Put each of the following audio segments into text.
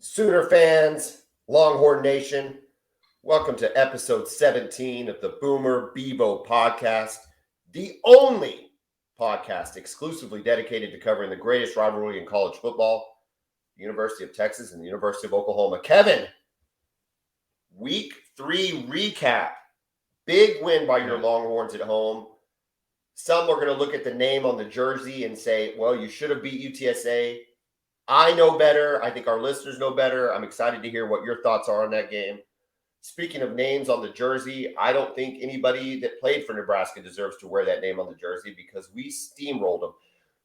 Sooner fans, Longhorn Nation, welcome to episode 17 of the Bevo Podcast, the only podcast exclusively dedicated to covering the greatest rivalry in college football, the University of Texas and the University of Oklahoma. Kevin, week 3 recap. Big win by your Longhorns at home. Some are going to look at the name on the jersey and say, well, you should have beat UTSA. I know better. I think our listeners know better. I'm excited to hear what your thoughts are on that game. Speaking of names on the jersey, I don't think anybody that played for Nebraska deserves to wear that name on the jersey because we steamrolled them.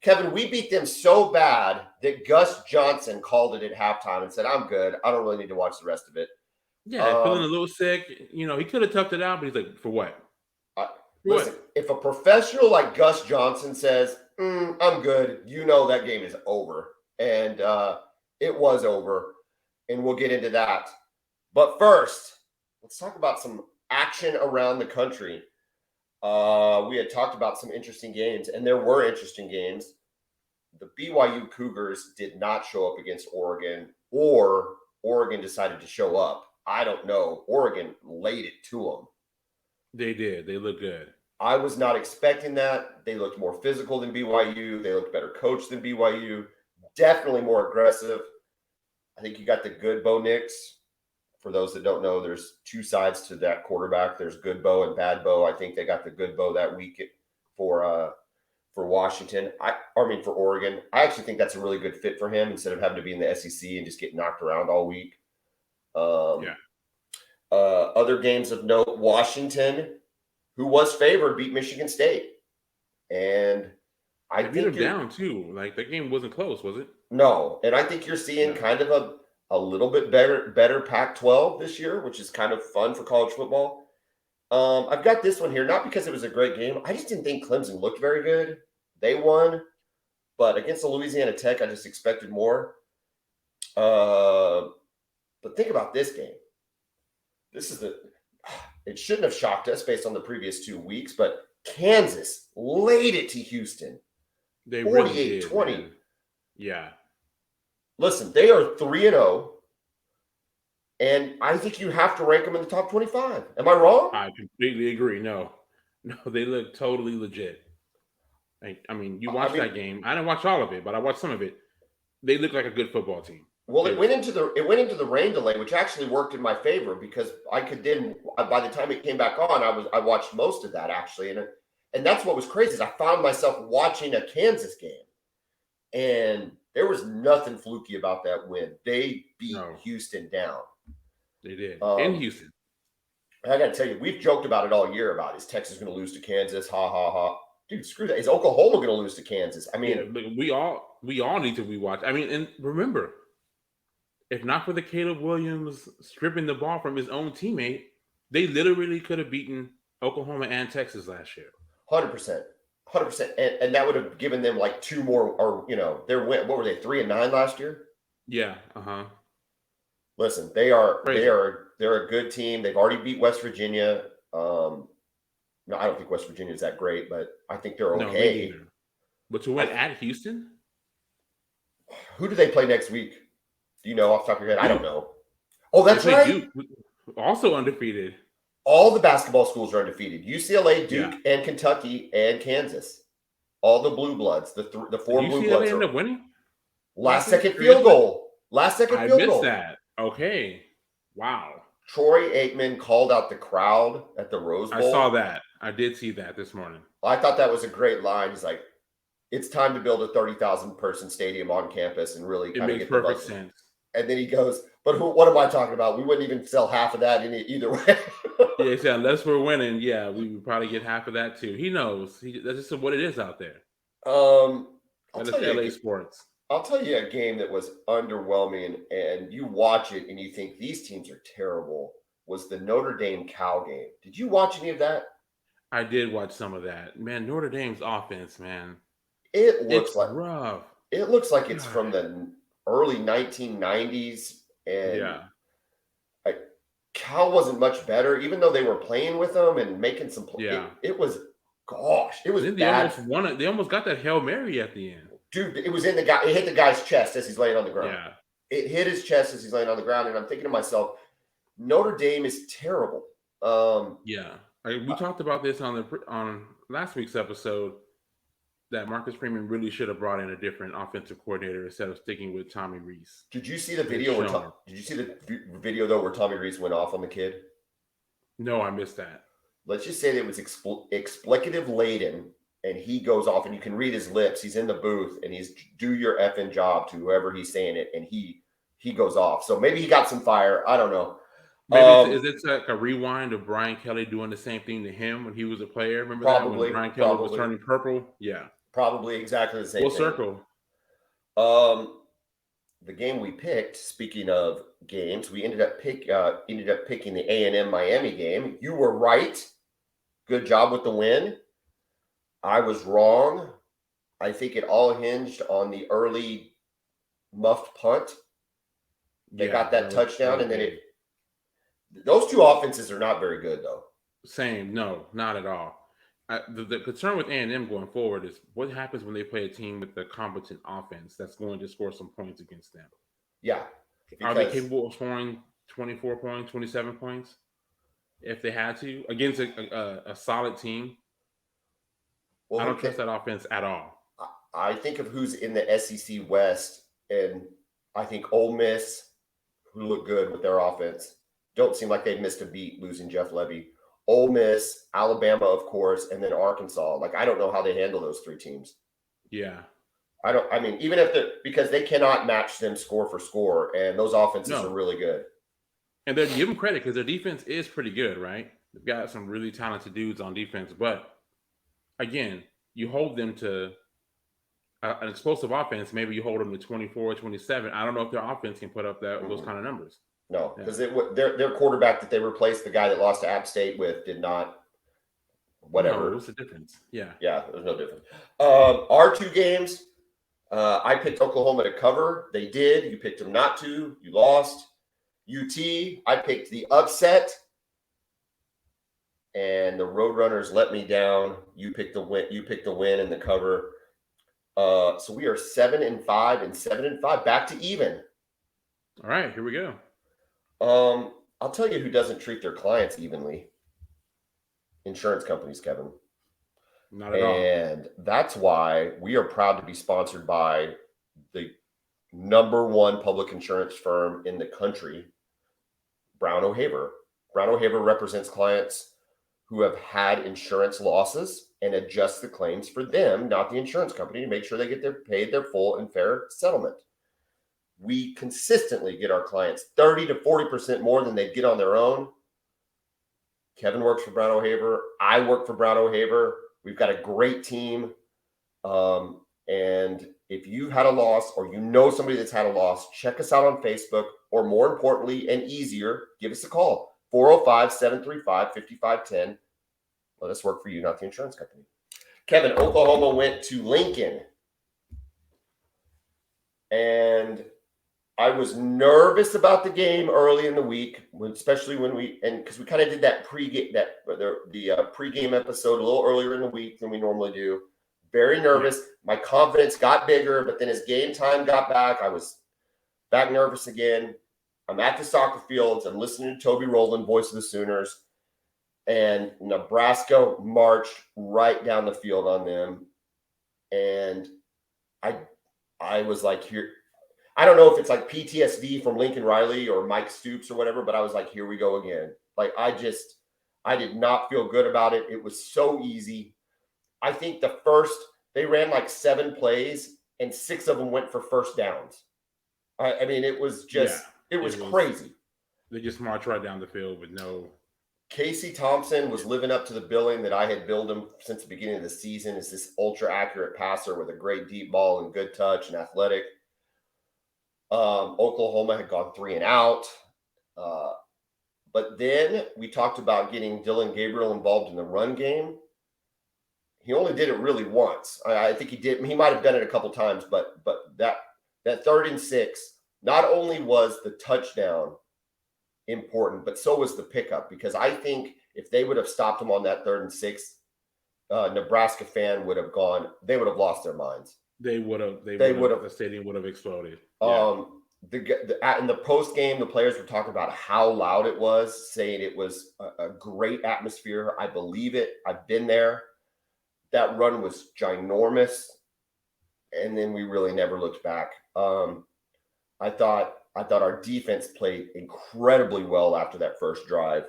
Kevin, we beat them so bad that Gus Johnson called it at halftime and said, I'm good. I don't really need to watch the rest of it. Yeah, feeling a little sick. You know, he could have toughed it out, but he's like, for what? Listen, if a professional like Gus Johnson says, I'm good, you know that game is over. And it was over, and we'll get into that. But first, let's talk about some action around the country. We had talked about some interesting games, and there were interesting games. The BYU Cougars did not show up against Oregon, or Oregon decided to show up. I don't know. Oregon laid it to them. They did. They looked good. I was not expecting that. They looked more physical than BYU. They looked better coached than BYU. Definitely more aggressive. I think you got the good Bo Nix. For those that don't know, there's two sides to that quarterback. There's good Bo and bad Bo. I think they got the good Bo that week for Washington. For Oregon. I actually think that's a really good fit for him instead of having to be in the SEC and just get knocked around all week. Other games of note: Washington, who was favored, beat Michigan State, and I beat them down too. Like that game wasn't close, was it? No, and I think you're seeing kind of a little bit better Pac-12 this year, which is kind of fun for college football. I've got this one here, not because it was a great game. I just didn't think Clemson looked very good. They won, but against the Louisiana Tech, I just expected more. But think about this game. It shouldn't have shocked us based on the previous 2 weeks, but Kansas laid it to Houston. They 48-20. Really yeah. Listen, they are 3-0, and I think you have to rank them in the top 25. Am I wrong? I completely agree. No, they look totally legit. I mean, you watched that game. I didn't watch all of it, but I watched some of it. They look like a good football team. Well, it went into the rain delay, which actually worked in my favor because I could then, by the time it came back on, I watched most of that actually, and that's what was crazy is I found myself watching a Kansas game, and there was nothing fluky about that win. They beat Houston down. They did in Houston. I got to tell you, we've joked about it all year about is Texas going to lose to Kansas? Ha ha ha! Dude, screw that. Is Oklahoma going to lose to Kansas? I mean, we all need to rewatch. I mean, and remember. If not for the Caleb Williams stripping the ball from his own teammate, they literally could have beaten Oklahoma and Texas last year. 100%. And that would have given them like two more, or, their win. What were they, 3-9 last year? Yeah. Listen, they're a good team. They've already beat West Virginia. No, I don't think West Virginia is that great, but I think they're okay. No, but to win at Houston? Who do they play next week? Do you know off the top of your head? I don't know. Oh, that's right. Duke, also undefeated. All the basketball schools are undefeated. UCLA, Duke, and Kentucky, and Kansas. All the blue bloods. The four blue bloods. End up winning? Last second field goal. I missed that. Okay. Wow. Troy Aikman called out the crowd at the Rose Bowl. I saw that. I did see that this morning. I thought that was a great line. He's like, it's time to build a 30,000 person stadium on campus and really kind of get the perfect sense. And then he goes, but what am I talking about? We wouldn't even sell half of that in either way. Yeah, unless we're winning, we would probably get half of that too. He knows. That's just what it is out there. That's LA sports. I'll tell you a game that was underwhelming, and you watch it and you think these teams are terrible, was the Notre Dame Cal game. Did you watch any of that? I did watch some of that. Man, Notre Dame's offense, man. It's rough. It looks like it's from the early 1990s, and Cal wasn't much better, even though they were playing with them and making some plays. Yeah. It was bad. They almost got that Hail Mary at the end. Dude, it was in the guy. It hit the guy's chest as he's laying on the ground. Yeah. It hit his chest as he's laying on the ground, and I'm thinking to myself, Notre Dame is terrible. Yeah, we talked about this on last week's episode that Marcus Freeman really should have brought in a different offensive coordinator instead of sticking with Tommy Rees. Did you see the video? Did you see the video though where Tommy Rees went off on the kid? No, I missed that. Let's just say that it was explicative laden, and he goes off, and you can read his lips. He's in the booth, and he's do your effing job to whoever he's saying it, and he goes off. So maybe he got some fire. I don't know. Maybe is it like a rewind of Brian Kelly doing the same thing to him when he was a player? Remember that when Brian Kelly was turning purple? Yeah. Probably exactly the same Full thing. circle. The game we picked, speaking of games, we ended up picking the A&M Miami game. You were right. Good job with the win. I was wrong. I think it all hinged on the early muffed punt. They got that touchdown, and then those two offenses are not very good, though. Same. No, not at all. The concern with A&M going forward is what happens when they play a team with a competent offense that's going to score some points against them. Yeah. Are they capable of scoring 24 points, 27 points if they had to against a solid team? Well, I don't trust that offense at all. I think of who's in the SEC West, and I think Ole Miss, who look good with their offense, don't seem like they've missed a beat losing Jeff Levy. Ole Miss, Alabama, of course, and then Arkansas. Like, I don't know how they handle those three teams. Yeah. Even if because they cannot match them score for score, and those offenses are really good. And they give them credit because their defense is pretty good, right? They've got some really talented dudes on defense. But, again, you hold them to an explosive offense. Maybe you hold them to 24, 27. I don't know if their offense can put up those kind of numbers. No, because their quarterback that they replaced, the guy that lost to App State with, did not. Whatever. No, what's the difference? Yeah. Yeah, there's no difference. Our two games, I picked Oklahoma to cover. They did. You picked them not to. You lost. UT, I picked the upset, and the Roadrunners let me down. You picked the win. You picked the win and the cover. So we are 7-5 and 7-5, back to even. All right, here we go. I'll tell you who doesn't treat their clients evenly. Insurance companies, Kevin. Not at all. And that's why we are proud to be sponsored by the number one public insurance firm in the country, Brown O'Haver. Brown O'Haver represents clients who have had insurance losses and adjusts the claims for them, not the insurance company, to make sure they get paid their full and fair settlement. We consistently get our clients 30 to 40% more than they'd get on their own. Kevin works for Brown O'Haver. I work for Brown O'Haver. We've got a great team. And if you've had a loss or you know somebody that's had a loss, check us out on Facebook, or more importantly and easier, give us a call, 405-735-5510. Let us work for you, not the insurance company. Kevin, Oklahoma went to Lincoln. And I was nervous about the game early in the week, especially because we kind of did that pregame episode a little earlier in the week than we normally do. Very nervous. My confidence got bigger, but then as game time got back, I was back nervous again. I'm at the soccer fields. I'm listening to Toby Rowland, voice of the Sooners, and Nebraska marched right down the field on them. And I was like, here. I don't know if it's like PTSD from Lincoln Riley or Mike Stoops or whatever, but I was like, here we go again. Like, I did not feel good about it. It was so easy. I think they ran like 7 plays and 6 of them went for first downs. I mean, it was just, it was crazy. They just marched right down the field with no. Casey Thompson was living up to the billing that I had billed him since the beginning of the season as this ultra accurate passer with a great deep ball and good touch and athletic. Oklahoma had gone 3 and out. But then we talked about getting Dylan Gabriel involved in the run game. He only did it really once. I think he might have done it a couple times, but that 3rd and 6, not only was the touchdown important, but so was the pickup, because I think if they would have stopped him on that 3rd and 6, Nebraska fan would have lost their minds. They would have. The stadium would have exploded. Yeah. in the post game, the players were talking about how loud it was, saying it was a great atmosphere. I believe it. I've been there. That run was ginormous, and then we really never looked back. I thought our defense played incredibly well after that first drive.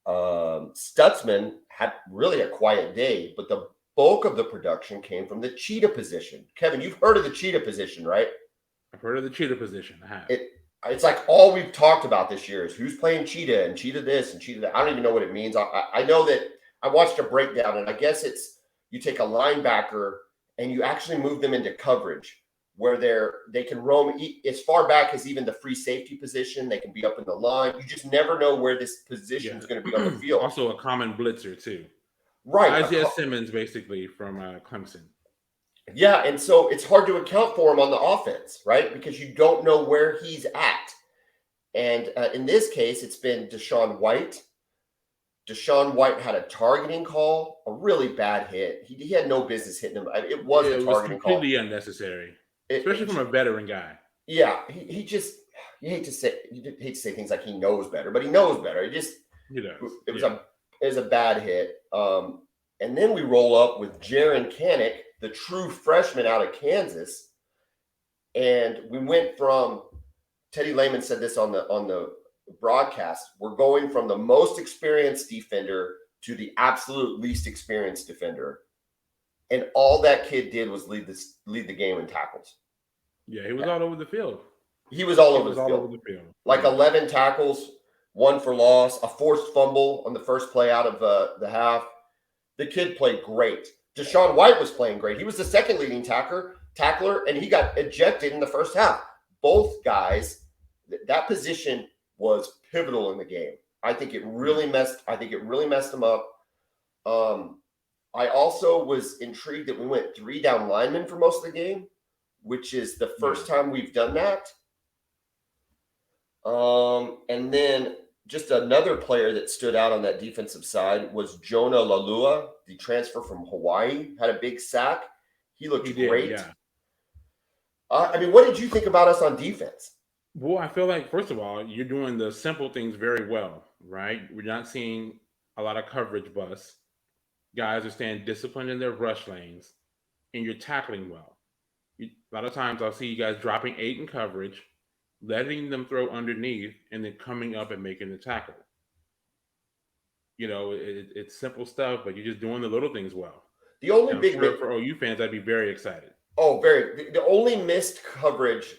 Stutzman had really a quiet day, but the bulk of the production came from the cheetah position. Kevin, you've heard of the cheetah position, right? I've heard of the cheetah position. I have. It's like all we've talked about this year is who's playing cheetah and cheetah this and cheetah that. I don't even know what it means. I know that I watched a breakdown, and I guess it's you take a linebacker and you actually move them into coverage where they can roam as far back as even the free safety position. They can be up in the line. You just never know where this position is going to be on the field. Also a common blitzer too. Right. Isaiah Simmons, basically, from Clemson. Yeah, and so it's hard to account for him on the offense, right? Because you don't know where he's at. And in this case, it's been Deshaun White. Deshaun White had a targeting call, a really bad hit. He had no business hitting him. It was a targeting call. Completely unnecessary, especially from a veteran guy. Yeah, he just you hate to say things like he knows better, but he knows better. He does. It was a bad hit. And then we roll up with Jaron Kanik, the true freshman out of Kansas, and we went from Teddy Lehman said this on the broadcast. We're going from the most experienced defender to the absolute least experienced defender, and all that kid did was lead the game in tackles. Yeah, he was all over the field. He was all over the field. Like 11 tackles, 1 for loss, a forced fumble on the first play out of the half. The kid played great. Deshaun White was playing great. He was the second leading tackler, and he got ejected in the first half. Both guys, that position was pivotal in the game. I think it really messed them up. I also was intrigued that we went 3 down linemen for most of the game, which is the first time we've done that. And then just another player that stood out on that defensive side was Jonah Lalua, the transfer from Hawaii, had a big sack. He looked great. Yeah. What did you think about us on defense? Well, I feel like, first of all, you're doing the simple things very well, right? We're not seeing a lot of coverage busts. Guys are staying disciplined in their rush lanes, and you're tackling well. A lot of times I'll see you guys dropping 8 in coverage, letting them throw underneath, and then coming up and making the tackle. It's simple stuff, but you're just doing the little things well. The only for OU fans, I'd be very excited. Oh, very. The only missed coverage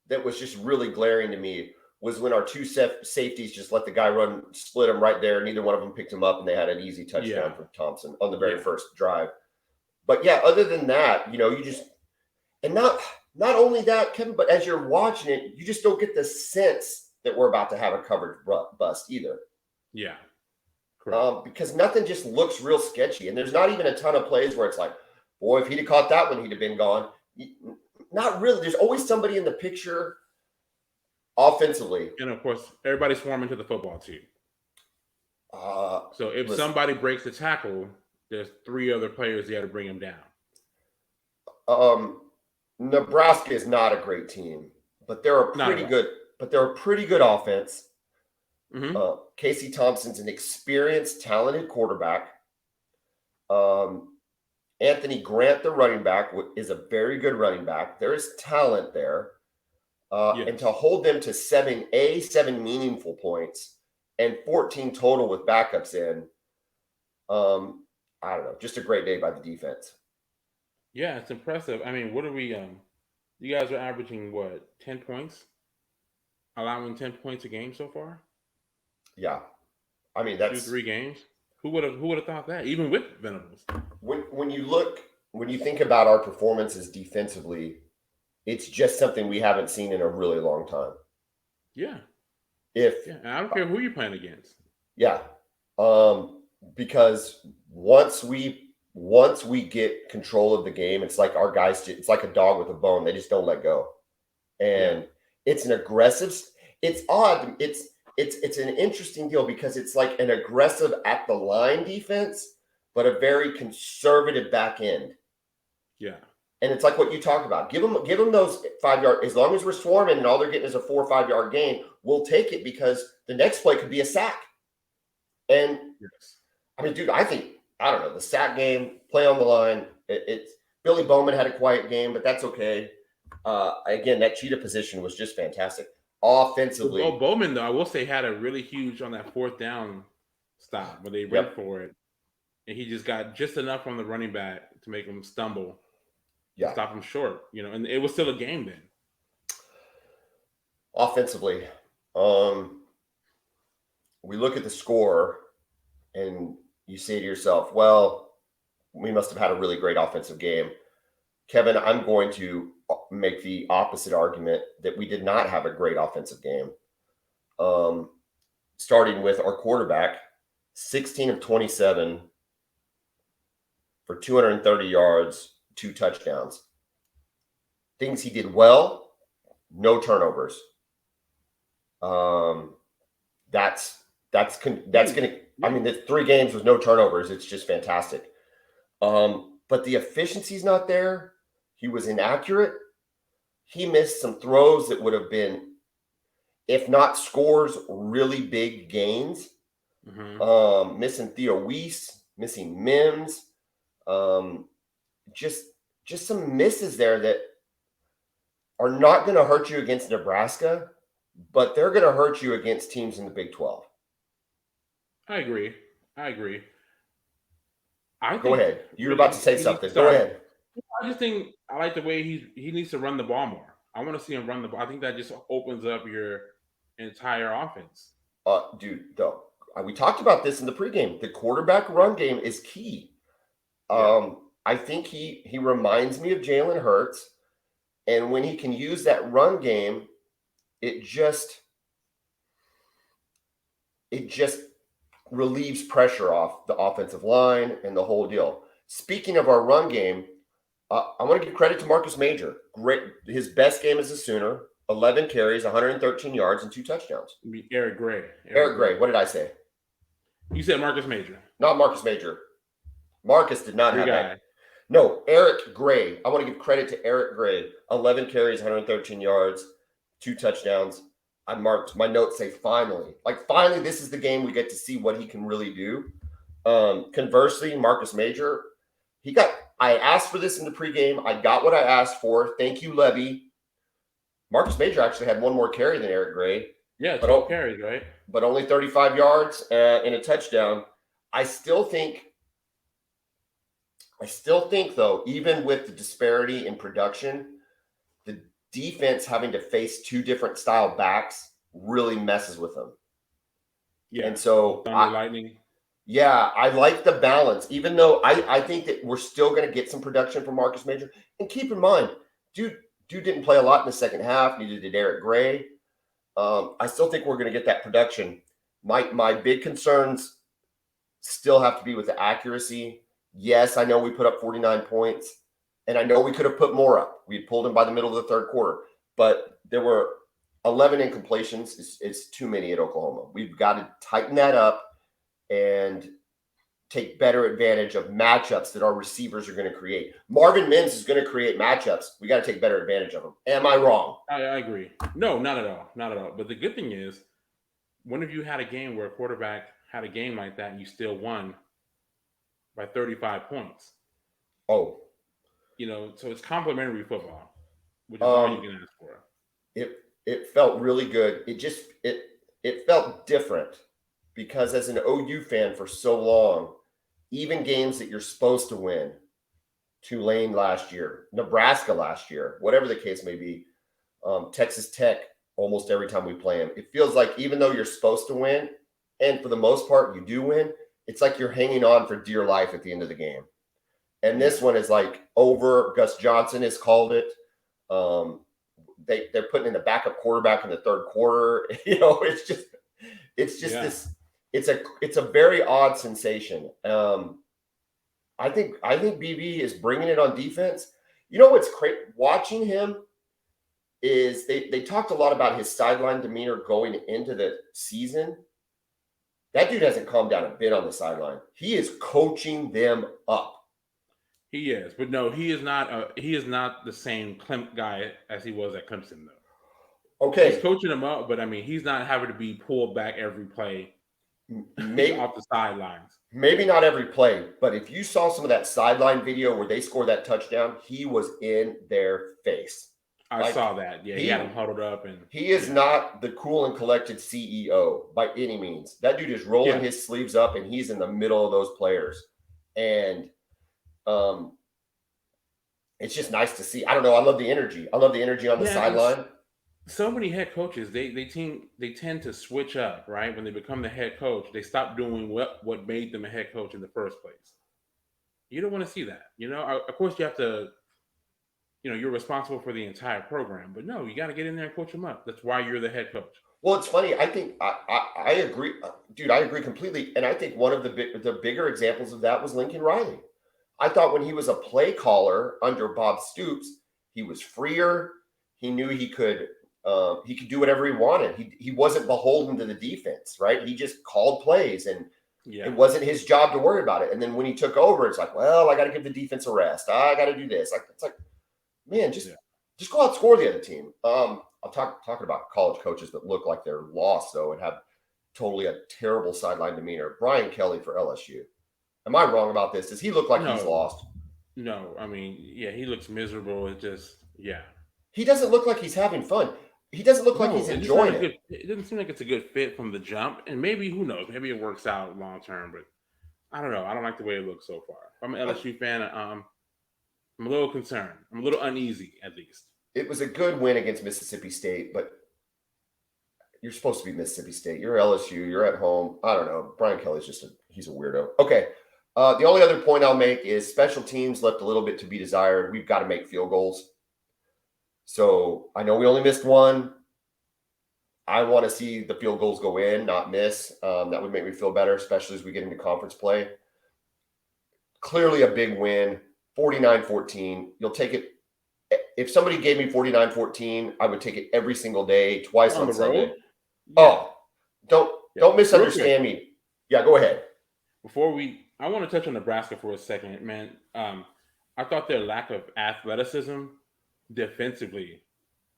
that was just really glaring to me was when our 2 safeties just let the guy run, split him right there. Neither one of them picked him up, and they had an easy touchdown for Thompson on the very first drive. But yeah, other than that, you just and not only that, Kevin, but as you're watching it, you just don't get the sense that we're about to have a coverage bust either. Yeah. Because nothing just looks real sketchy. And there's not even a ton of plays where it's like, boy, if he'd have caught that one, he'd have been gone. Not really. There's always somebody in the picture offensively. And, of course, everybody's swarming to the football too. So if somebody breaks the tackle, there's 3 other players there to bring him down. Nebraska is not a great team, but they're a pretty good offense. Mm-hmm. Casey Thompson's an experienced, talented quarterback. Anthony Grant, the running back, is a very good running back. There is talent there. And to hold them to 7 meaningful points and 14 total with backups in, I don't know, just a great day by the defense. Yeah, it's impressive. What are we you guys are averaging 10 points? Allowing 10 points a game so far? Yeah. That's 2-3 games. Who would have thought that, even with Venables? When you think about our performances defensively, it's just something we haven't seen in a really long time. Yeah. And I don't care who you're playing against. Yeah. Because once we get control of the game, it's like our guys, it's like a dog with a bone. They just don't let go. And it's an aggressive, it's odd. It's an interesting deal because it's like an aggressive at the line defense, but a very conservative back end. Yeah. And it's like what you talked about. Give them those 5 yard. As long as we're swarming and all they're getting is a 4 or 5 yard gain, we'll take it because the next play could be a sack. And Yes. I mean, dude, I don't know, the sack game, play on the line. It's Billy Bowman had a quiet game, but that's okay. Again, that cheetah position was just fantastic. Offensively, Well, Bowman, though, I will say, had a really huge on that 4th down stop when they went for it. And he just got just enough on the running back to make him stumble. Yeah. Stop him short, and it was still a game then. Offensively, we look at the score and you say to yourself, well, we must have had a really great offensive game. Kevin, I'm going to make the opposite argument that we did not have a great offensive game. Starting with our quarterback, 16 of 27 for 230 yards, 2 touchdowns. Things he did well, no turnovers. That's going to, I mean, the 3 games with no turnovers, it's just fantastic. But the efficiency's not there. He was inaccurate. He missed some throws that would have been, if not scores, really big gains. Mm-hmm. Missing Theo Weiss, missing Mims. Just some misses there that are not going to hurt you against Nebraska, but they're going to hurt you against teams in the Big 12. I agree. Go ahead. You're about to say something. Go ahead. I just think I like the way he needs to run the ball more. I want to see him run the ball. I think that just opens up your entire offense. Dude, though, we talked about this in the pregame. The quarterback run game is key. I think he reminds me of Jalen Hurts, and when he can use that run game, it just relieves pressure off the offensive line and the whole deal. Speaking of our run game, I want to give credit to Marcus Major. Great, his best game as a Sooner. 11 carries, 113 yards, and 2 touchdowns. Eric Gray. Eric Gray. What did I say? You said Marcus Major. Not Marcus Major. Marcus did not have that. No, Eric Gray. I want to give credit to Eric Gray. 11 carries, 113 yards, 2 touchdowns. I marked my notes say finally. Like, finally, this is the game we get to see what he can really do. Conversely, Marcus Major, I asked for this in the pregame. I got what I asked for. Thank you, Levy. Marcus Major actually had 1 more carry than Eric Gray. Yeah, 12 carries, right? But only 35 yards and a touchdown. I still think, though, even with the disparity in production, the defense having to face 2 different style backs really messes with them. Yeah. And so Lightning. Yeah, I like the balance, even though I think that we're still going to get some production from Marcus Major. And keep in mind, dude didn't play a lot in the second half. Neither did Eric Gray. I still think we're going to get that production. My big concerns still have to be with the accuracy. Yes, I know we put up 49 points, and I know we could have put more up. We pulled him by the middle of the 3rd quarter, but there were 11 incompletions. It's too many at Oklahoma. We've got to tighten that up and take better advantage of matchups that our receivers are going to create. Marvin Mims is going to create matchups. We got to take better advantage of them. Am I wrong? I agree. No, not at all. Not at all. But the good thing is, when have you had a game where a quarterback had a game like that and you still won by 35 points? Oh. So it's complimentary football, which is all you can ask for. It felt really good. It felt different because as an OU fan for so long, even games that you're supposed to win, Tulane last year, Nebraska last year, whatever the case may be, Texas Tech, almost every time we play them, it feels like even though you're supposed to win, and for the most part you do win, it's like you're hanging on for dear life at the end of the game. And this one is like over. Gus Johnson has called it. They're putting in the backup quarterback in the 3rd quarter. It's just this. It's a very odd sensation. I think BB is bringing it on defense. You know what's great watching him is they talked a lot about his sideline demeanor going into the season. That dude hasn't calmed down a bit on the sideline. He is coaching them up. He is, but no, he is not. He is not the same guy as he was at Clemson, though. He's Okay, coaching him up, but I mean, he's not having to be pulled back every play maybe off the sidelines. maybe not every play, but if you saw some of that sideline video where they scored that touchdown, he was in their face. I Like saw that. Yeah, he had him huddled up, and he is not the cool and collected CEO by any means. That dude is rolling his sleeves up, and he's in the middle of those players, and it's just nice to see. I don't know. I love the energy. I love the energy on the sideline. So many head coaches, they tend to switch up, right? When they become the head coach, they stop doing what made them a head coach in the first place. You don't want to see that. Of course you have to, you're responsible for the entire program, but no, you got to get in there and coach them up. That's why you're the head coach. Well, it's funny. I think I agree, dude. I agree completely. And I think one of the bigger examples of that was Lincoln Riley. I thought when he was a play caller under Bob Stoops, he was freer. He knew he could do whatever he wanted. He wasn't beholden to the defense, right? He just called plays, and it wasn't his job to worry about it. And then when he took over, it's like, well, I got to give the defense a rest. I got to do this. It's like, man, just go out and score the other team. I'm talking about college coaches that look like they're lost, though, and have totally a terrible sideline demeanor. Brian Kelly for LSU. Am I wrong about this? Does he look like he's lost? No, I mean, he looks miserable. It just, He doesn't look like he's having fun. He doesn't look like he's enjoying it. It doesn't seem like it's a good fit from the jump. And maybe, who knows, maybe it works out long term, but I don't know. I don't like the way it looks so far. If I'm an LSU fan, I'm a little concerned. I'm a little uneasy, at least. It was a good win against Mississippi State, but you're supposed to be Mississippi State. You're LSU. You're at home. I don't know. Brian Kelly's he's a weirdo. Okay. The only other point I'll make is special teams left a little bit to be desired. We've got to make field goals. So I know we only missed one. I want to see the field goals go in, not miss. That would make me feel better, especially as we get into conference play. Clearly a big win, 49-14. You'll take it. If somebody gave me 49-14, I would take it every single day, twice on Sunday. Yeah. Oh, don't misunderstand me. Yeah, go ahead. I want to touch on Nebraska for a second, man. I thought their lack of athleticism defensively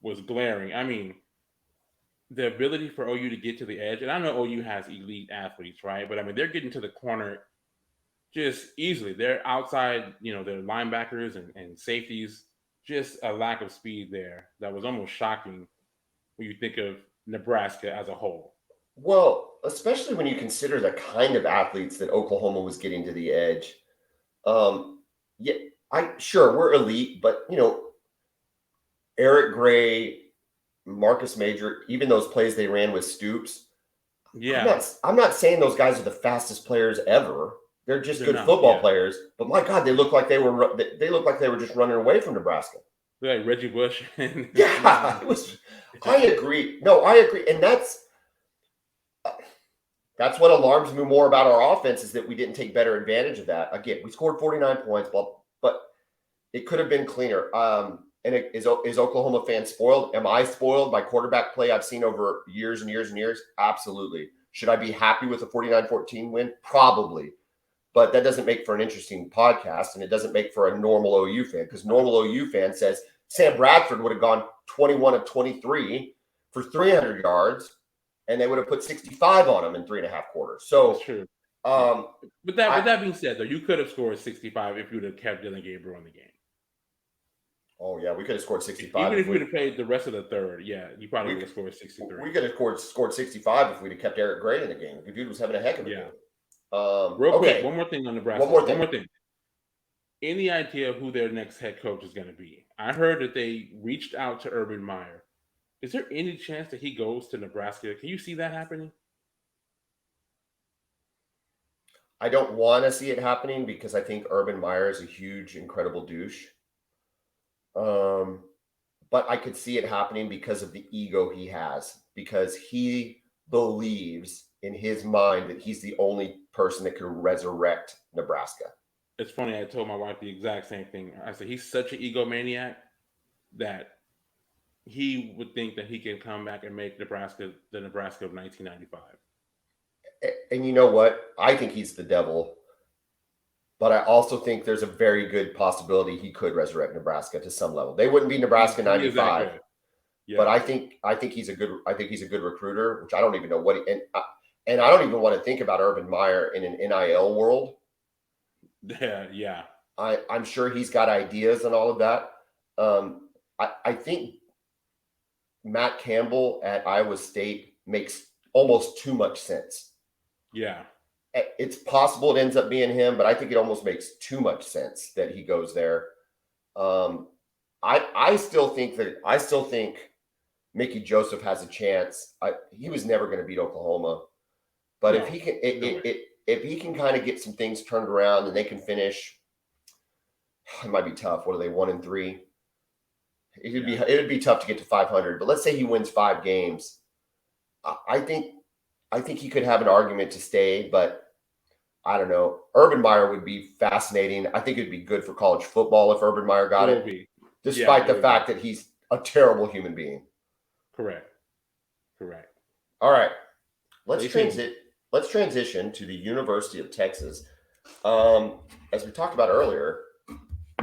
was glaring. I mean, the ability for OU to get to the edge, and I know OU has elite athletes, right? But I mean, they're getting to the corner just easily. They're outside, their linebackers and safeties. Just a lack of speed there that was almost shocking when you think of Nebraska as a whole. Well, especially when you consider the kind of athletes that Oklahoma was getting to the edge. We're elite, but Eric Gray, Marcus Major, even those plays they ran with Stoops. Yeah, I'm not saying those guys are the fastest players ever. They're just good football players. But my God, they look like they were just running away from Nebraska. They're like Reggie Bush. Yeah, it was. I agree. No, I agree, and that's what alarms me more about our offense is that we didn't take better advantage of that. Again, we scored 49 points, but it could have been cleaner. And is Oklahoma fans spoiled? Am I spoiled by quarterback play I've seen over years and years and years? Absolutely. Should I be happy with a 49-14 win? Probably. But that doesn't make for an interesting podcast, and it doesn't make for a normal OU fan, because normal OU fan says Sam Bradford would have gone 21 of 23 for 300 yards, and they would have put 65 on him in 3.5 quarters. So that's true. With that being said, though, you could have scored 65 if you would have kept Dylan Gabriel in the game. Oh, yeah, we could have scored 65. Even if we would have played the rest of the third, you probably would have scored 63. We could have scored 65 if we'd have kept Eric Gray in the game. The dude was having a heck of a game. Real quick, one more thing on Nebraska. One more thing. Any idea who their next head coach is going to be? I heard that they reached out to Urban Meyer. Is there any chance that he goes to Nebraska? Can you see that happening? I don't want to see it happening because I think Urban Meyer is a huge, incredible douche. But I could see it happening because of the ego he has, because he believes in his mind that he's the only person that could resurrect Nebraska. It's funny. I told my wife the exact same thing. I said, he's such an egomaniac that he would think that he can come back and make Nebraska the Nebraska of 1995. And you know what? I think he's the devil. But I also think there's a very good possibility he could resurrect Nebraska to some level. They wouldn't be Nebraska He is that '95, good. Yeah. but I think he's a good recruiter, which I don't even know what and I don't even want to think about Urban Meyer in an NIL world. Yeah. I'm sure he's got ideas and all of that. I think Matt Campbell at Iowa State makes almost too much sense. Yeah. It's possible it ends up being him, but I think it almost makes too much sense that he goes there. I still think Mickey Joseph has a chance. He was never going to beat Oklahoma, but if he can, if he can kind of get some things turned around and they can finish, it might be tough. What are they, 1-3? It would be tough to get to 500. But let's say he wins 5 games. I think he could have an argument to stay, but I don't know. Urban Meyer would be fascinating. I think it'd be good for college football if Urban Meyer got it, despite the fact that he's a terrible human being. Correct. All right. Let's transition to the University of Texas. As we talked about earlier,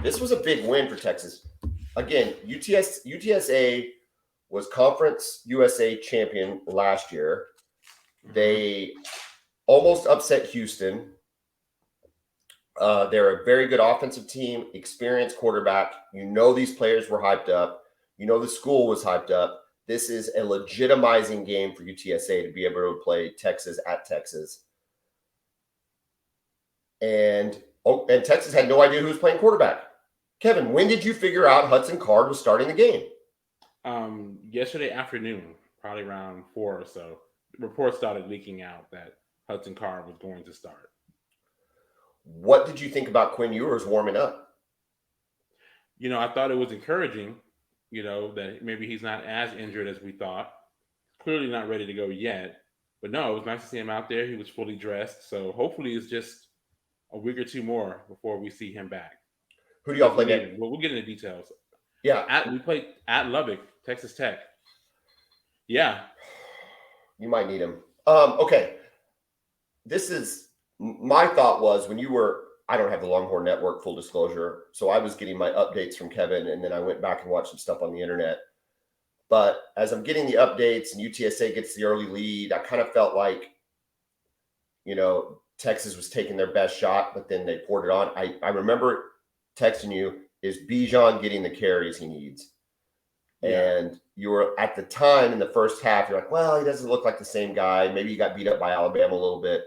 this was a big win for Texas. Again, UTSA was Conference USA champion last year. They almost upset Houston. They're a very good offensive team, experienced quarterback. These players were hyped up. The school was hyped up. This is a legitimizing game for UTSA to be able to play Texas at Texas. And Texas had no idea who was playing quarterback. Kevin, when did you figure out Hudson Card was starting the game? Yesterday afternoon, probably around 4 or so. Reports started leaking out that Hudson Card was going to start. What did you think about Quinn Ewers warming up? I thought it was encouraging, that maybe he's not as injured as we thought. Clearly not ready to go yet. But no, it was nice to see him out there. He was fully dressed. So hopefully it's just a week or two more before we see him back. Who do y'all play next? We'll get into details. Yeah. We played at Lubbock, Texas Tech. Yeah. You might need him. Okay. My thought was I don't have the Longhorn Network, full disclosure. So I was getting my updates from Kevin, and then I went back and watched some stuff on the internet. But as I'm getting the updates and UTSA gets the early lead, I kind of felt like, Texas was taking their best shot, but then they poured it on. I remember texting you, is Bijan getting the carries he needs? Yeah. And you were at the time in the first half, you're like, well, he doesn't look like the same guy. Maybe he got beat up by Alabama a little bit.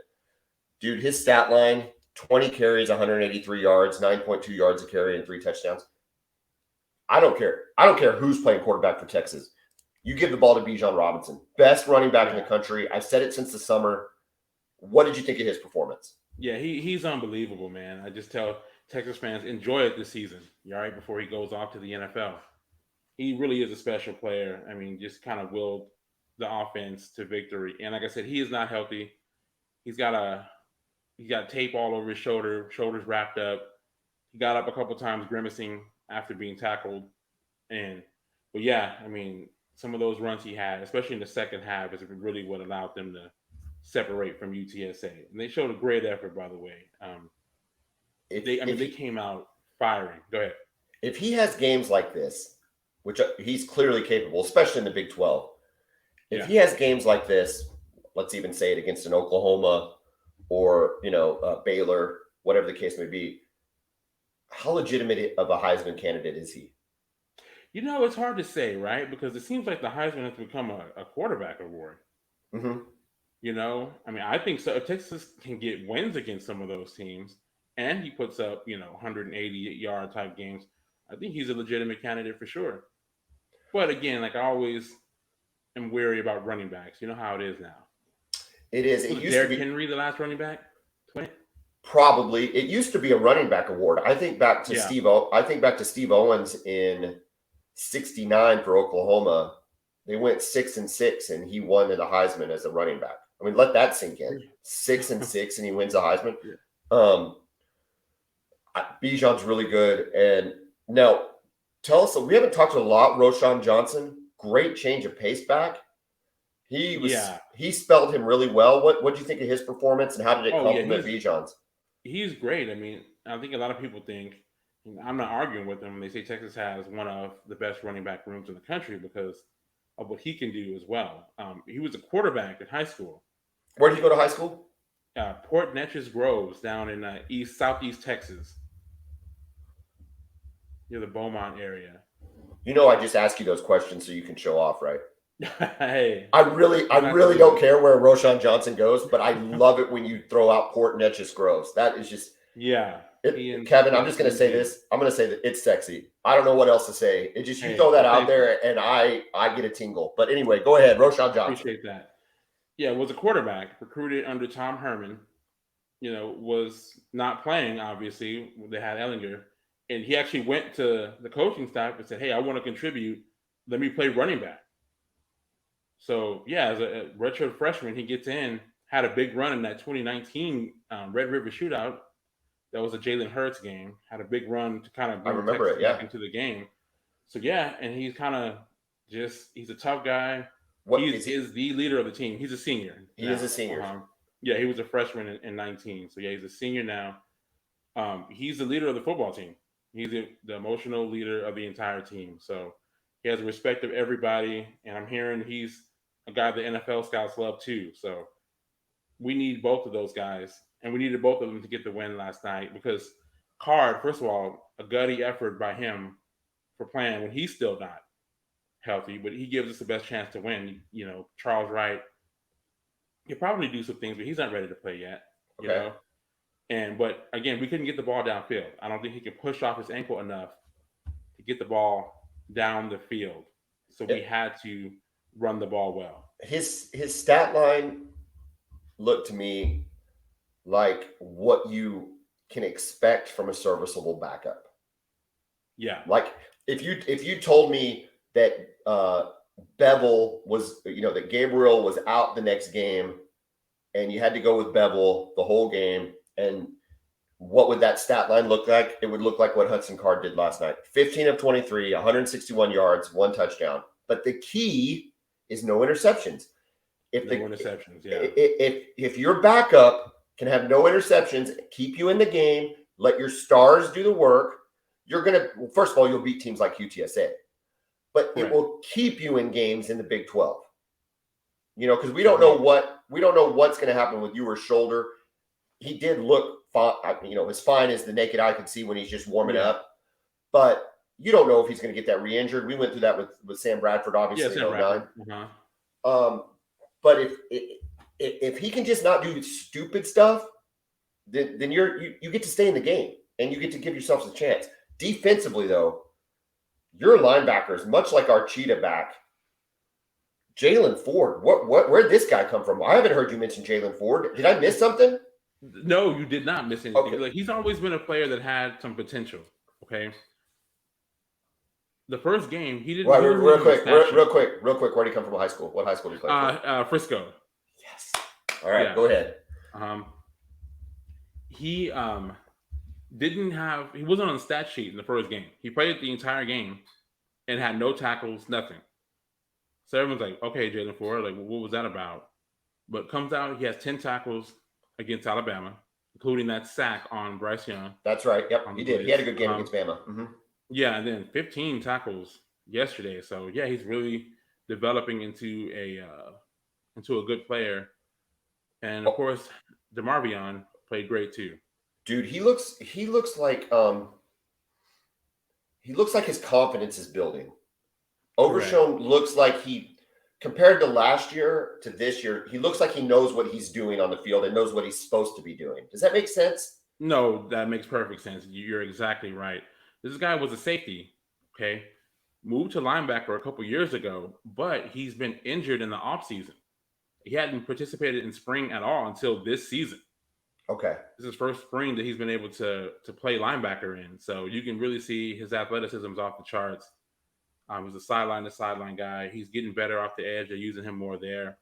Dude, his stat line, 20 carries, 183 yards, 9.2 yards a carry, and 3 touchdowns. I don't care who's playing quarterback for Texas. You give the ball to Bijan Robinson, best running back in the country. I've said it since the summer. What did you think of his performance? Yeah, he's unbelievable, man. I just tell Texas fans, enjoy it this season, all right, before he goes off to the NFL. He really is a special player. I mean, just kind of willed the offense to victory. And like I said, he is not healthy. He's got tape all over his shoulders wrapped up. He got up a couple times grimacing after being tackled. But yeah, I mean, some of those runs he had, especially in the second half, is really what allowed them to separate from UTSA. And they showed a great effort, by the way. They came out firing. Go ahead. If he has games like this, which he's clearly capable, especially in the Big 12, if he has games like this, let's even say it against an Oklahoma or, Baylor, whatever the case may be, how legitimate of a Heisman candidate is he? It's hard to say, right? Because it seems like the Heisman has become a quarterback award. Mm-hmm. I think so. If Texas can get wins against some of those teams and he puts up, 180-yard type games, I think he's a legitimate candidate for sure. But again, like I always am wary about running backs. You know how it is now. It is. It used Derrick to be Henry, the last running back. Probably. It used to be a running back award. I think back to Steve Owens in '69 for Oklahoma. They went 6-6, and he won the Heisman as a running back. I mean, let that sink in. 6-6, and he wins the Heisman. Yeah. Bijan's really good. And now, tell us. We haven't talked a lot. Roschon Johnson, great change of pace back. He spelled him really well. What do you think of his performance, and how did it complement Bijan's? He's great. I mean, I think a lot of people think, I'm not arguing with them. They say Texas has one of the best running back rooms in the country because of what he can do as well. He was a quarterback in high school. Where did you go to high school? Port Neches Groves down in southeast Texas, near the Beaumont area. I just ask you those questions so you can show off, right? Hey, I really don't care where Roshan Johnson goes, but I love it when you throw out Port Neches Groves. That is just Kevin, I'm just going to say this. I'm going to say that it's sexy. I don't know what else to say. It just you throw that out there, and I get a tingle. But anyway, go ahead, Roshan Johnson. Appreciate that. Yeah, was a quarterback recruited under Tom Herman. Was not playing. Obviously, they had Ellinger, and he actually went to the coaching staff and said, "Hey, I want to contribute. Let me play running back." So yeah, as a redshirt freshman, he gets in, had a big run in that 2019 Red River Shootout. That was a Jalen Hurts game. Had a big run to kind of bring Texas back into the game. So yeah, and he's kind of he's a tough guy. He is the leader of the team. He's a senior. He is a senior. Yeah, he was a freshman in 19. So yeah, he's a senior now. He's the leader of the football team. He's the emotional leader of the entire team. So he has the respect of everybody. And I'm hearing he's a guy the NFL scouts love too. So we need both of those guys. And we needed both of them to get the win last night because Card, first of all, a gutty effort by him for playing when he's still not healthy, but he gives us the best chance to win. Charles Wright, he'll probably do some things, but he's not ready to play yet. Okay. But again, we couldn't get the ball downfield. I don't think he can push off his ankle enough to get the ball down the field. So we had to run the ball well. His stat line looked to me like what you can expect from a serviceable backup. Yeah. Like if you told me that Bevel was, that Gabriel was out the next game and you had to go with Bevel the whole game, and what would that stat line look like? It would look like what Hudson Card did last night. 15 of 23, 161 yards, 1 touchdown. But the key is no interceptions. If your backup can have no interceptions, keep you in the game, let your stars do the work, first of all, you'll beat teams like UTSA. But it will keep you in games in the Big 12. Because we don't know what's going to happen with Ewer's shoulder. He did look fine, as fine as the naked eye could see when he's just warming up. But you don't know if he's going to get that re-injured. We went through that with Sam Bradford, obviously, in 09. But if he can just not do stupid stuff, then you get to stay in the game and you get to give yourselves a chance. Defensively, though, your linebackers, much like our cheetah back, Jalen Ford. Where'd this guy come from? I haven't heard you mention Jalen Ford. Did I miss something? No, you did not miss anything. Okay. Like, he's always been a player that had some potential. Okay. The first game, he didn't. Real quick. Where'd he come from? High school? What high school did he play for? Frisco. Yes. All right, go ahead. He he wasn't on the stat sheet in the first game. He played the entire game and had no tackles, nothing. So everyone's like, okay, Jalen Ford, like, what was that about? But comes out, he has 10 tackles against Alabama, including that sack on Bryce Young. That's right. Yep, he did. He had a good game against Bama. Mm-hmm. Yeah, and then 15 tackles yesterday. So yeah, he's really developing into a good player. And of course, DeMarvion played great too. Dude, he looks like his confidence is building. Overshown looks like compared to last year to this year, he looks like he knows what he's doing on the field and knows what he's supposed to be doing. Does that make sense? No, that makes perfect sense. You're exactly right. This guy was a safety, okay? Moved to linebacker a couple years ago, but he's been injured in the offseason. He hadn't participated in spring at all until this season. Okay. This is his first spring that he's been able to play linebacker in. So you can really see his athleticism's off the charts. He's a sideline-to-sideline guy. He's getting better off the edge. They're using him more there.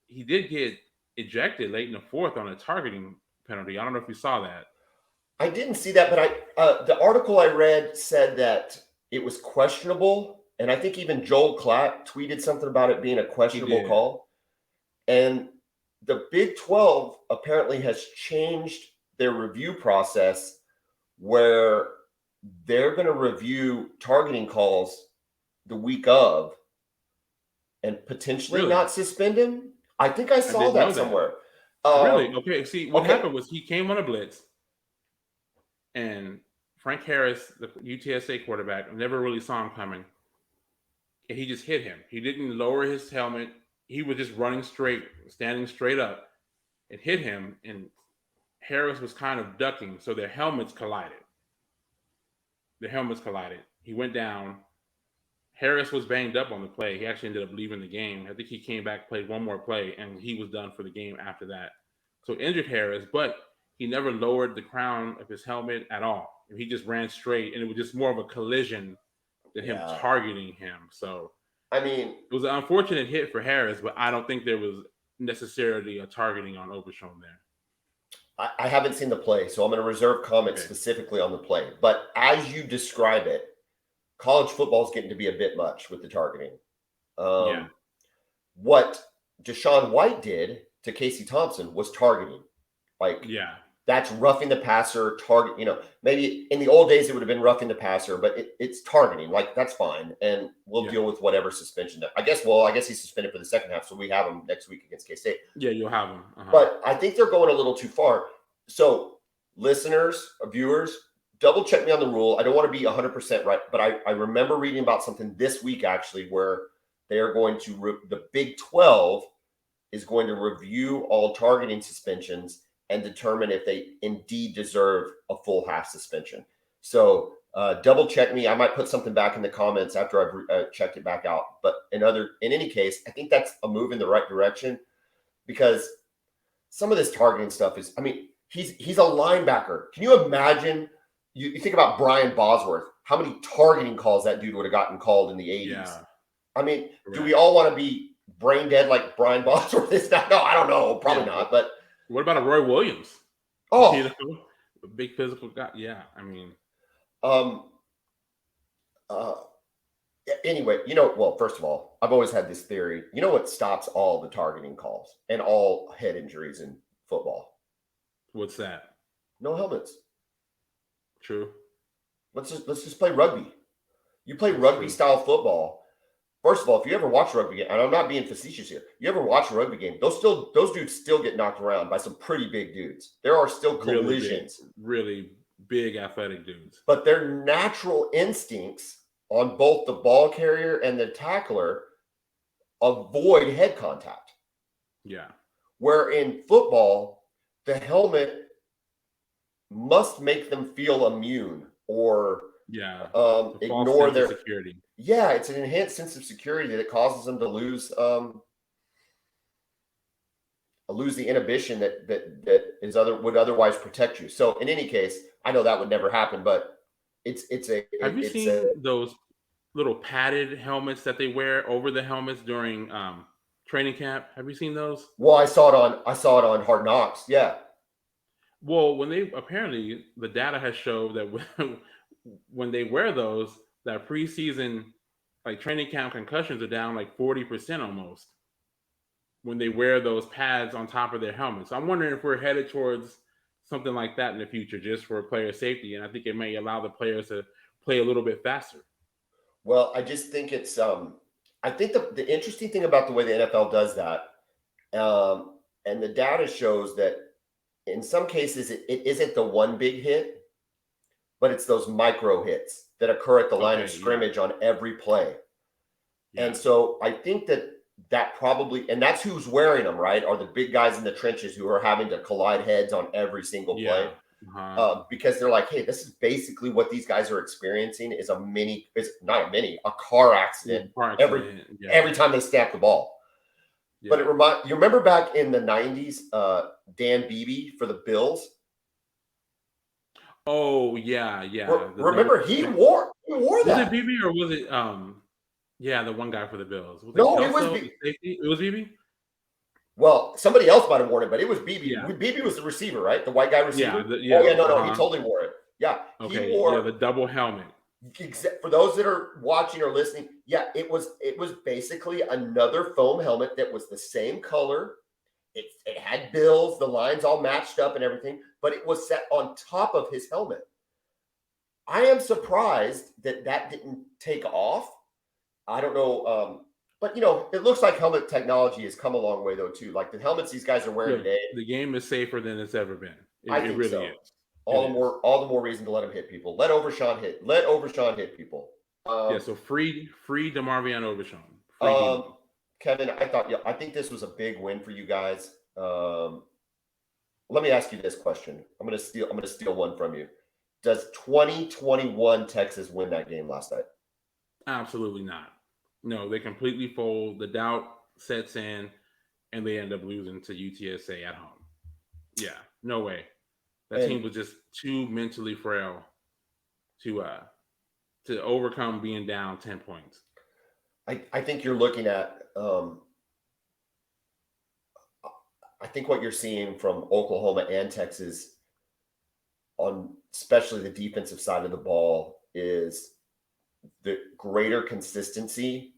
He did get ejected late in the fourth on a targeting penalty. I don't know if you saw that. I didn't see that, but the article I read said that it was questionable, and I think even Joel Klatt tweeted something about it being a questionable call. And the Big 12 apparently has changed their review process where they're going to review targeting calls the week of and potentially Really? not suspend him. I think I I saw didn't know that that. somewhere. Really? Okay. See, what Okay. happened was he came on a blitz, and Frank Harris, the UTSA quarterback, never really saw him coming, and he just hit him. He didn't lower his helmet. He was just running straight, standing straight up. It hit him, and Harris was kind of ducking, so their helmets collided. He went down. Harris was banged up on the play. He actually ended up leaving the game. I think he came back, played one more play, and he was done for the game after that. So injured Harris, but he never lowered the crown of his helmet at all. He just ran straight, and it was just more of a collision than him targeting him. So, I mean, it was an unfortunate hit for Harris, but I don't think there was necessarily a targeting on Overshown there. I haven't seen the play, so I'm going to reserve comments specifically on the play. But as you describe it, college football is getting to be a bit much with the targeting. What Deshaun White did to Casey Thompson was targeting. That's roughing the passer, target. Maybe in the old days it would have been roughing the passer, but it's targeting. That's fine, and we'll deal with whatever suspension. I guess he's suspended for the second half, so we have him next week against K-State. Yeah, you'll have him. But I think they're going a little too far. So, listeners, viewers, double check me on the rule. I don't want to be 100% right, but I remember reading about something this week actually where they are going to the Big 12 is going to review all targeting suspensions and determine if they indeed deserve a full half suspension. So double check me. I might put something back in the comments after I've checked it back out. But in any case, I think that's a move in the right direction because some of this targeting stuff is, he's a linebacker. Can you imagine? You think about Brian Bosworth, how many targeting calls that dude would have gotten called in the 80s. Yeah. Do we all want to be brain dead like Brian Bosworth is now? No, I don't know. Probably not. But what about a Roy Williams? Oh, a big physical guy. Yeah, anyway, first of all, I've always had this theory. You know what stops all the targeting calls and all head injuries in football? What's that? No helmets. True. Let's just play rugby. You play rugby style football. First of all, if you ever watch a rugby game, and I'm not being facetious here, you ever watch a rugby game, those dudes still get knocked around by some pretty big dudes. There are still collisions. Really big athletic dudes. But their natural instincts on both the ball carrier and the tackler avoid head contact. Yeah. Where in football, the helmet must make them feel immune or ignore their security. Yeah, it's an enhanced sense of security that causes them to lose the inhibition that would otherwise protect you. So in any case, I know that would never happen, but Have you seen those little padded helmets that they wear over the helmets during training camp? Have you seen those? Well, I saw it on Hard Knocks. Yeah. Well, apparently the data has showed that when they wear those, that preseason training camp concussions are down 40% almost when they wear those pads on top of their helmets. I'm wondering if we're headed towards something like that in the future, just for player safety, and I think it may allow the players to play a little bit faster. Well, I just think it's I think the interesting thing about the way the NFL does that, and the data shows that in some cases it isn't the one big hit, but it's those micro hits that occur at the line of scrimmage on every play. Yeah. And so I think that probably, and that's who's wearing them, right? Are the big guys in the trenches who are having to collide heads on every single play. Because they're like, hey, this is basically what these guys are experiencing is a car accident, every time they snap the ball. Yeah. But you remember back in the 90s, Dan Beebe for the Bills? Oh yeah. Remember he wore that. Was it Beebe or was it the one guy for the Bills? It was Beebe. It was Beebe? Well, somebody else might have worn it, but it was Beebe. Yeah. Beebe was the receiver, right? The white guy receiver. He totally wore it. Yeah. Okay. He wore the double helmet. For those that are watching or listening, it was basically another foam helmet that was the same color. It had bills, the lines all matched up and everything, but it was set on top of his helmet. I am surprised that didn't take off. I don't know. But, it looks like helmet technology has come a long way, though, too. Like the helmets these guys are wearing Look, today, the game is safer than it's ever been. I It think really so. is. All the more reason to let him hit people. Let Overshawn hit. Let Overshawn hit people. So free DeMarvion Overshawn. Free game. Kevin, I think this was a big win for you guys. Let me ask you this question. I'm gonna steal one from you. Does 2021 Texas win that game last night? Absolutely not. No, they completely fold. The doubt sets in, and they end up losing to UTSA at home. Yeah, no way. That team was just too mentally frail to overcome being down 10 points. I think you're looking at I think what you're seeing from Oklahoma and Texas on especially the defensive side of the ball is the greater consistency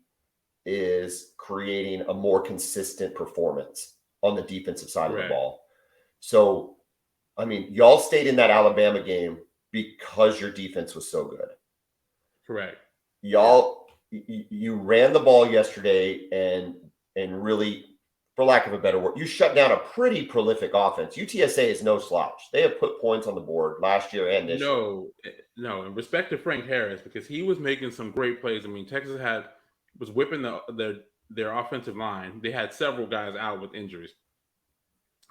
is creating a more consistent performance on the defensive side of the ball. So, I mean, y'all stayed in that Alabama game because your defense was so good. Correct. Y'all, you ran the ball yesterday and really, for lack of a better word, you shut down a pretty prolific offense. UTSA is no slouch. They have put points on the board last year and this year. No, and respect to Frank Harris because he was making some great plays. I mean, Texas was whipping their offensive line. They had several guys out with injuries.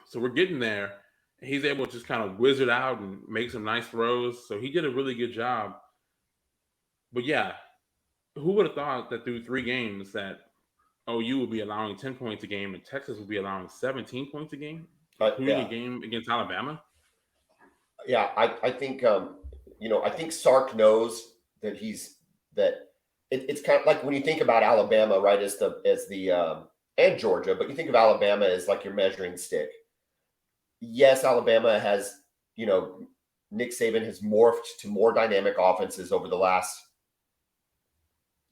So we're getting there. He's able to just kind of wizard out and make some nice throws. So he did a really good job. But yeah, who would have thought that through 3 games that OU would be allowing 10 points a game and Texas would be allowing 17 points a game, including a game against Alabama? Yeah, I think I think Sark knows that it's kind of like when you think about Alabama, right, as the and Georgia, but you think of Alabama as like your measuring stick. Yes, Alabama has, Nick Saban has morphed to more dynamic offenses over the last,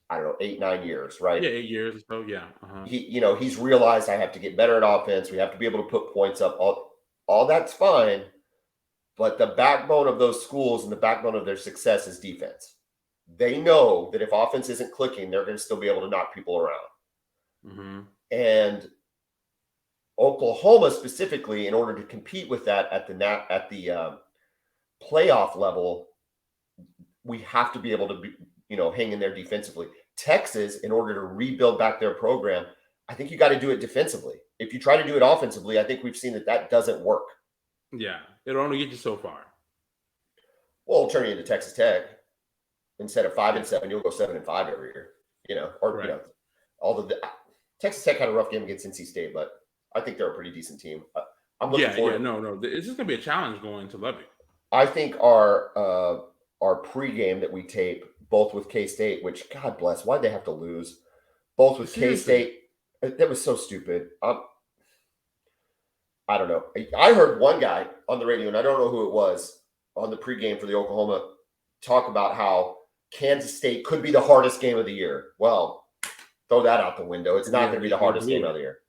I don't know, 8-9 years, right? Yeah, 8 years or so. Yeah. He's realized I have to get better at offense. We have to be able to put points up. All that's fine. But the backbone of those schools and the backbone of their success is defense. They know that if offense isn't clicking, they're going to still be able to knock people around. Mm-hmm. And Oklahoma specifically, in order to compete with that at the playoff level, we have to be able to hang in there defensively. Texas, in order to rebuild back their program, I think you got to do it defensively. If you try to do it offensively, I think we've seen that doesn't work. Yeah, it'll only get you so far. Well, it'll turn you into Texas Tech. Instead of 5-7, you'll go 7-5 every year. Texas Tech had a rough game against NC State, but I think they're a pretty decent team. I'm looking forward. No, it's just gonna be a challenge going to Lubbock. I think our pregame that we tape, both with K-State, which God bless, why'd they have to lose? Both with K-State, that was so stupid. I don't know. I heard one guy on the radio, and I don't know who it was, on the pregame for the Oklahoma, talk about how Kansas State could be the hardest game of the year. Well, throw that out the window. It's not going to be the hardest game of the year.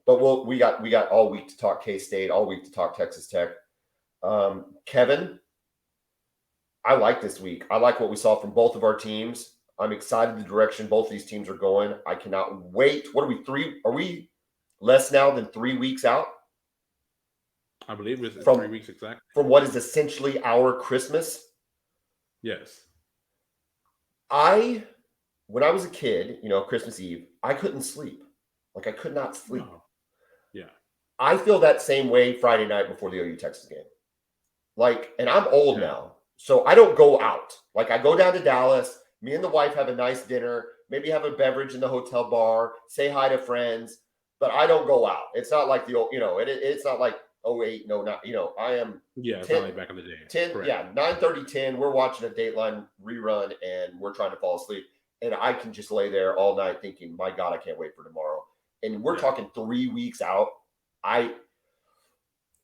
But we got all week to talk K-State, all week to talk Texas Tech. Kevin, I like this week. I like what we saw from both of our teams. I'm excited the direction both of these teams are going. I cannot wait. What are we less now than 3 weeks out? I believe it's 3 weeks exactly. From what is essentially our Christmas? Yes. When I was a kid, Christmas Eve, I couldn't sleep. Like I could not sleep. Oh. Yeah. I feel that same way Friday night before the OU Texas game. And I'm old now, so I don't go out. Like I go down to Dallas, me and the wife have a nice dinner, maybe have a beverage in the hotel bar, say hi to friends, but I don't go out. It's not like the old, it's not like 08, no, not, I am. Yeah, it's not like back in the day. 9:30, 10, we're watching a Dateline rerun and we're trying to fall asleep. And I can just lay there all night thinking, my God, I can't wait for tomorrow. And we're talking 3 weeks out.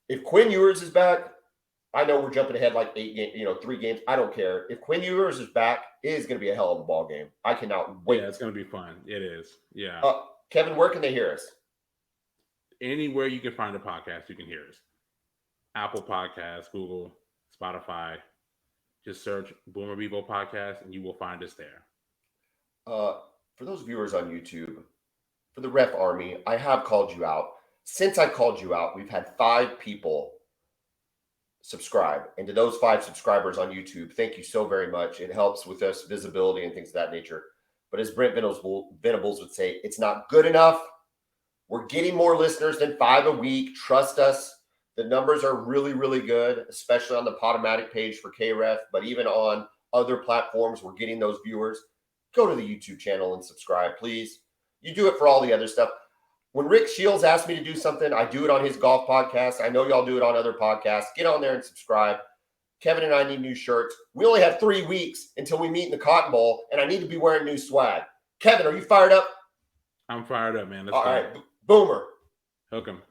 If Quinn Ewers is back, I know we're jumping ahead like 8 games, 3 games. I don't care. If Quinn Ewers is back, it is going to be a hell of a ball game. I cannot wait. Yeah, it's going to be fun. It is. Yeah. Kevin, where can they hear us? Anywhere you can find a podcast, you can hear us. Apple Podcasts, Google, Spotify. Just search Boomer Bevo Podcast and you will find us there. For those viewers on YouTube, for the Ref Army, I have called you out. Since I called you out, we've had 5 people subscribe. And to those 5 subscribers on YouTube, thank you so very much. It helps with us visibility and things of that nature. But as Brent Venables would say, it's not good enough. We're getting more listeners than 5 a week. Trust us. The numbers are really, really good, especially on the Podomatic page for KREF. But even on other platforms, we're getting those viewers. Go to the YouTube channel and subscribe, please. You do it for all the other stuff. When Rick Shields asks me to do something, I do it on his golf podcast. I know y'all do it on other podcasts. Get on there and subscribe. Kevin and I need new shirts. We only have 3 weeks until we meet in the Cotton Bowl, and I need to be wearing new swag. Kevin, are you fired up? I'm fired up, man. Let's all go. right. Boomer. Hook 'em.